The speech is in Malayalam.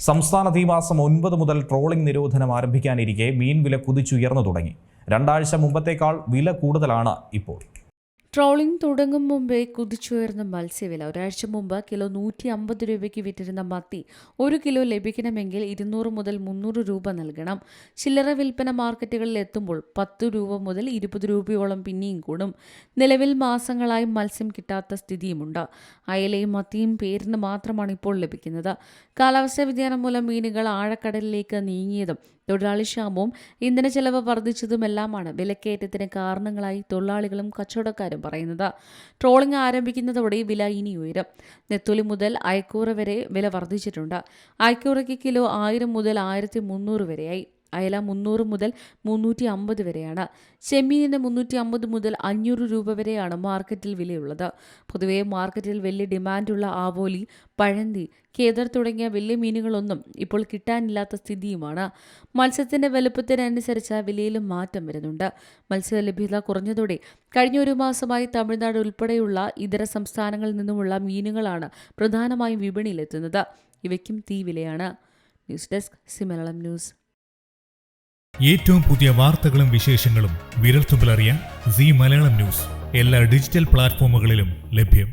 സംസ്ഥാനത്ത് ഈ മാസം 9 മുതൽ ട്രോളിംഗ് നിരോധനം ആരംഭിക്കാനിരിക്കെ മീൻ വില കുതിച്ചുയർന്നു തുടങ്ങി. 2 ആഴ്ച മുമ്പത്തേക്കാൾ വില കൂടുതലാണ് ഇപ്പോൾ. ട്രോളിംഗ് തുടങ്ങും മുമ്പേ കുതിച്ചുയർന്ന മത്സ്യവില. ഒരാഴ്ച മുമ്പ് കിലോ 150 രൂപയ്ക്ക് വിറ്റിരുന്ന മത്തി 1 കിലോ ലഭിക്കണമെങ്കിൽ 200 മുതൽ 300 രൂപ നൽകണം. ചില്ലറ വിൽപ്പന മാർക്കറ്റുകളിൽ എത്തുമ്പോൾ 10 രൂപ മുതൽ 20 രൂപയോളം പിന്നെയും കൂടും. നിലവിൽ മാസങ്ങളായി മത്സ്യം കിട്ടാത്ത സ്ഥിതിയുമുണ്ട്. അയലയും മത്തിയും പേരിന് മാത്രമാണ് ഇപ്പോൾ ലഭിക്കുന്നത്. കാലാവസ്ഥാ വ്യതിയാനം മൂലം മീനുകൾ ആഴക്കടലിലേക്ക് നീങ്ങിയതും തൊഴിലാളി ക്ഷാമവും ഇന്ധന ചെലവ് വർദ്ധിച്ചതുമെല്ലാമാണ് വിലക്കയറ്റത്തിന് കാരണങ്ങളായി തൊഴിലാളികളും കച്ചവടക്കാരും പറയുന്നത്. ട്രോളിംഗ് ആരംഭിക്കുന്നതോടെ വില ഇനി ഉയരും. നെത്തോലി മുതൽ അയക്കൂറ വരെ വില വർദ്ധിച്ചിട്ടുണ്ട്. അയക്കൂറയ്ക്ക് കിലോ 1000 മുതൽ 1300 വരെയായി. അയല 300 മുതൽ 350 വരെയാണ്. ചെമ്മീനിന് 350 മുതൽ 500 രൂപ വരെയാണ് മാർക്കറ്റിൽ വിലയുള്ളത്. പൊതുവെ മാർക്കറ്റിൽ വലിയ ഡിമാൻഡുള്ള ആവോലി, പഴന്തി, കേദർ തുടങ്ങിയ വലിയ മീനുകളൊന്നും ഇപ്പോൾ കിട്ടാനില്ലാത്ത സ്ഥിതിയുമാണ്. മത്സ്യത്തിന്റെ വലുപ്പത്തിനനുസരിച്ച് വിലയിലും മാറ്റം വരുന്നുണ്ട്. മത്സ്യലഭ്യത കുറഞ്ഞതോടെ കഴിഞ്ഞ 1 മാസമായി തമിഴ്നാട് ഉൾപ്പെടെയുള്ള ഇതര സംസ്ഥാനങ്ങളിൽ നിന്നുമുള്ള മീനുകളാണ് പ്രധാനമായും വിപണിയിലെത്തുന്നത്. ഇവയ്ക്കും തീ വിലയാണ്. News desk Malayalam news. ഏറ്റവും പുതിയ വാർത്തകളും വിശേഷങ്ങളും വിരൽത്തുമ്പിലറിയാൻ സീ മലയാളം ന്യൂസ് എല്ലാ ഡിജിറ്റൽ പ്ലാറ്റ്ഫോമുകളിലും ലഭ്യം.